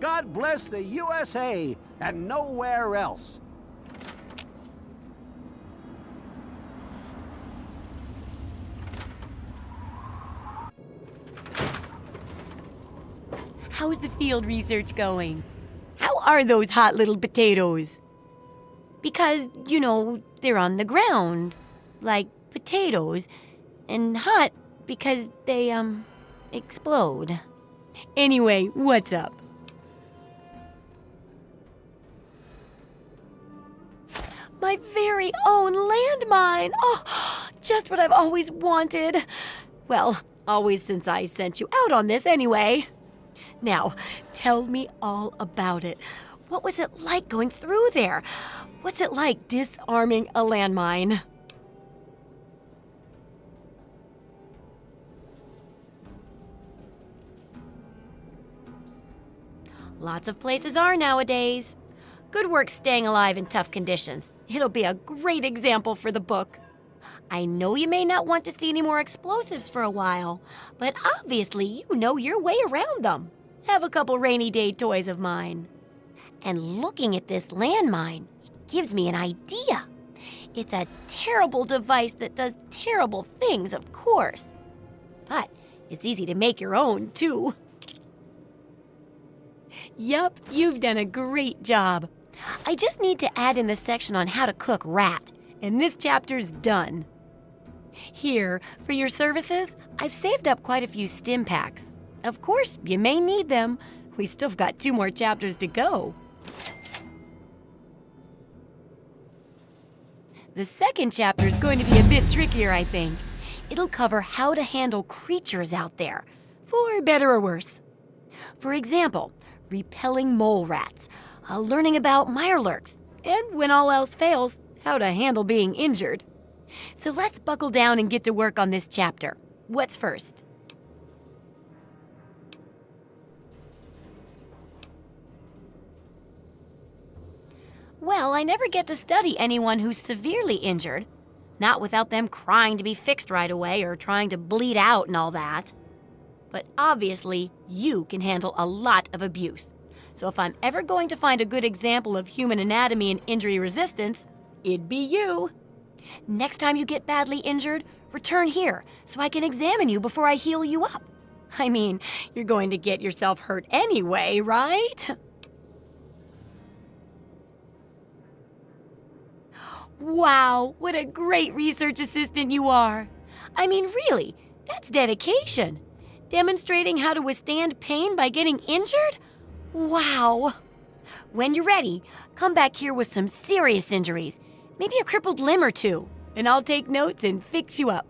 God bless the USA and nowhere else. How's the field research going? How are those hot little potatoes? Because, you know, they're on the ground, like potatoes, and hot because they, explode. Anyway, what's up? My very own landmine! Oh, just what I've always wanted. Well, always since I sent you out on this anyway. Now, tell me all about it. What was it like going through there? What's it like disarming a landmine? Lots of places are nowadays. Good work staying alive in tough conditions. It'll be a great example for the book. I know you may not want to see any more explosives for a while, but obviously you know your way around them. Have a couple rainy day toys of mine. And looking at this landmine, it gives me an idea. It's a terrible device that does terrible things, of course. But it's easy to make your own, too. Yup, you've done a great job. I just need to add in the section on how to cook rat, and this chapter's done. Here, for your services, I've saved up quite a few stim packs. Of course, you may need them. We still got 2 more chapters to go. The second chapter is going to be a bit trickier, I think. It'll cover how to handle creatures out there, for better or worse. For example, repelling mole rats, learning about mirelurks, and when all else fails, how to handle being injured. So let's buckle down and get to work on this chapter. What's first? Well, I never get to study anyone who's severely injured. Not without them crying to be fixed right away or trying to bleed out and all that. But obviously, you can handle a lot of abuse. So if I'm ever going to find a good example of human anatomy and injury resistance, it'd be you. Next time you get badly injured, return here so I can examine you before I heal you up. I mean, you're going to get yourself hurt anyway, right? Wow, what a great research assistant you are. I mean, really, that's dedication. Demonstrating how to withstand pain by getting injured? Wow. When you're ready, come back here with some serious injuries, maybe a crippled limb or 2, and I'll take notes and fix you up.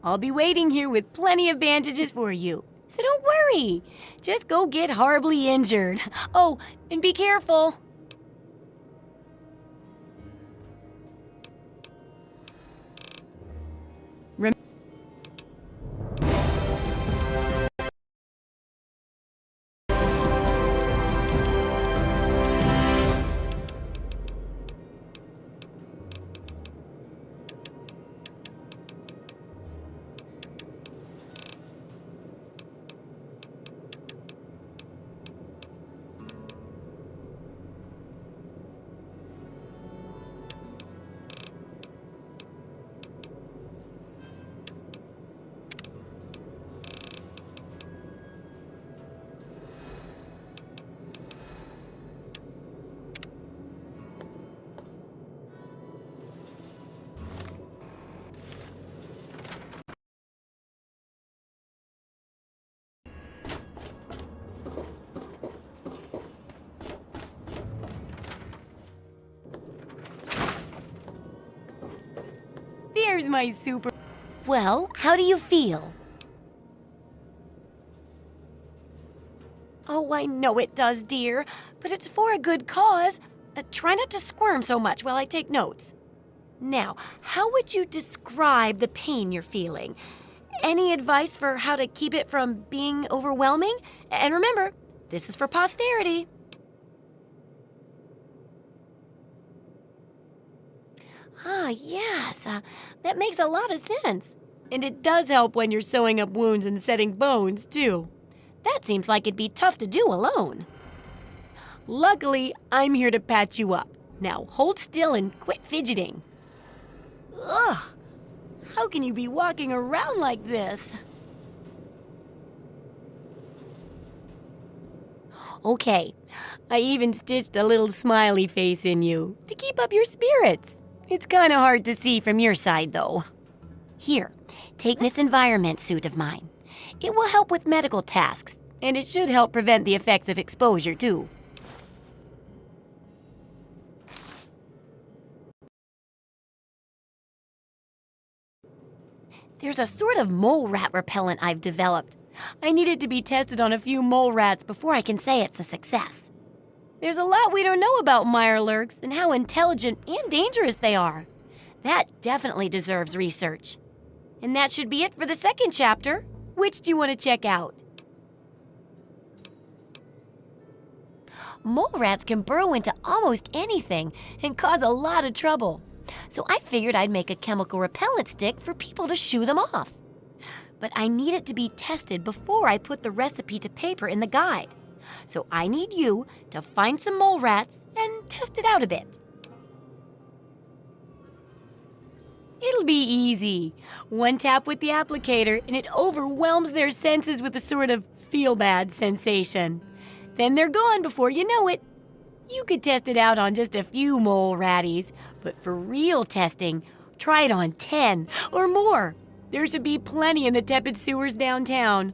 I'll be waiting here with plenty of bandages for you, so don't worry. Just go get horribly injured. Oh, and be careful. There's my super... Well, how do you feel? Oh, I know it does, dear, but it's for a good cause. Try not to squirm so much while I take notes. Now, how would you describe the pain you're feeling? Any advice for how to keep it from being overwhelming? And remember, this is for posterity. Ah, yes, that makes a lot of sense. And it does help when you're sewing up wounds and setting bones, too. That seems like it'd be tough to do alone. Luckily, I'm here to patch you up. Now hold still and quit fidgeting. Ugh! How can you be walking around like this? Okay, I even stitched a little smiley face in you to keep up your spirits. It's kinda hard to see from your side, though. Here, take this environment suit of mine. It will help with medical tasks, and it should help prevent the effects of exposure, too. There's a sort of mole rat repellent I've developed. I need it to be tested on a few mole rats before I can say it's a success. There's a lot we don't know about mirelurks and how intelligent and dangerous they are. That definitely deserves research. And that should be it for the second chapter. Which do you want to check out? Mole rats can burrow into almost anything and cause a lot of trouble. So I figured I'd make a chemical repellent stick for people to shoo them off. But I need it to be tested before I put the recipe to paper in the guide. So I need you to find some mole rats and test it out a bit. It'll be easy. One tap with the applicator and it overwhelms their senses with a sort of feel-bad sensation. Then they're gone before you know it. You could test it out on just a few mole ratties, but for real testing, try it on 10 or more. There should be plenty in the tepid sewers downtown.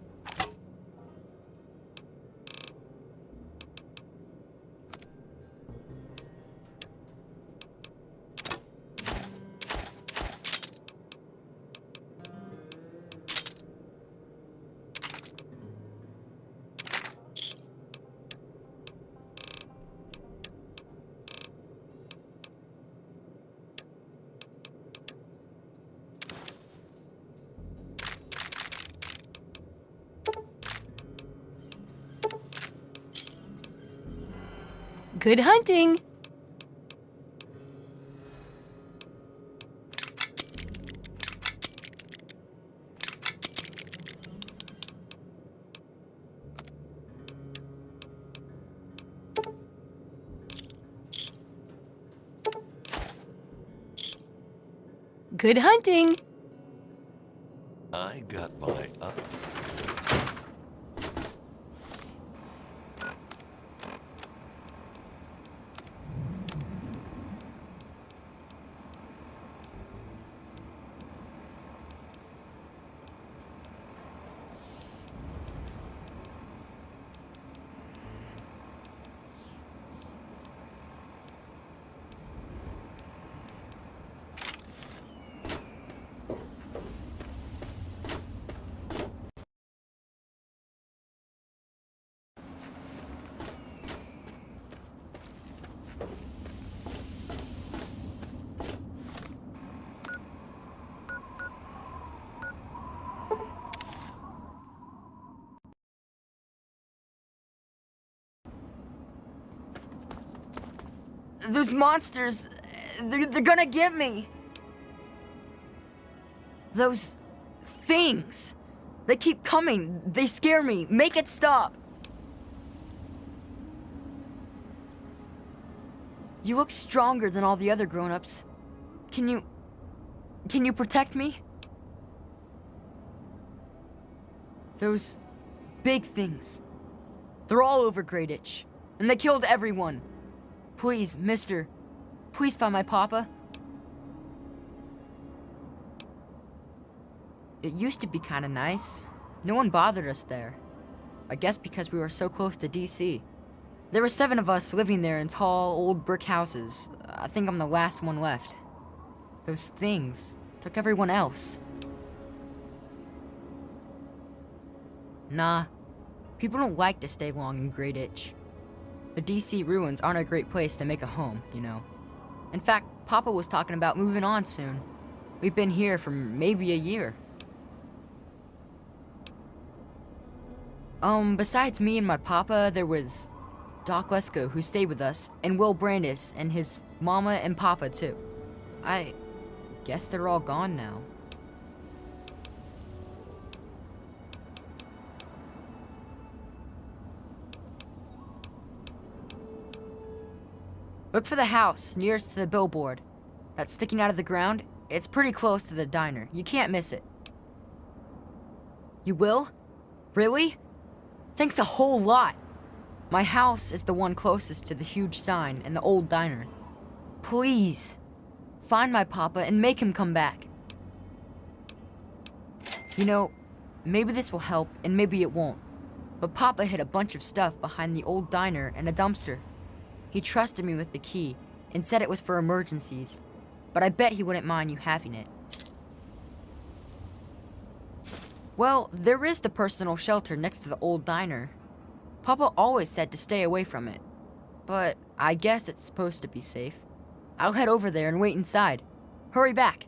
Good hunting! Good hunting! I got my Those monsters, they're gonna get me. Those things, they keep coming. They scare me. Make it stop. You look stronger than all the other grown-ups. Can you protect me? Those big things, they're all over Greyditch, and they killed everyone. Please, mister, please find my papa. It used to be kinda nice. No one bothered us there. I guess because we were so close to DC. There were 7 of us living there in tall, old brick houses. I think I'm the last one left. Those things took everyone else. Nah, people don't like to stay long in Greyditch. The DC ruins aren't a great place to make a home, you know. In fact, Papa was talking about moving on soon. We've been here for maybe a year. Besides me and my papa, there was Doc Lesko, who stayed with us, and Will Brandis, and his mama and papa, too. I guess they're all gone now. Look for the house nearest to the billboard. That's sticking out of the ground. It's pretty close to the diner. You can't miss it. You will? Really? Thanks a whole lot. My house is the one closest to the huge sign and the old diner. Please, find my papa and make him come back. You know, maybe this will help and maybe it won't. But Papa hid a bunch of stuff behind the old diner and a dumpster. He trusted me with the key and said it was for emergencies. But I bet he wouldn't mind you having it. Well, there is the personal shelter next to the old diner. Papa always said to stay away from it. But I guess it's supposed to be safe. I'll head over there and wait inside. Hurry back.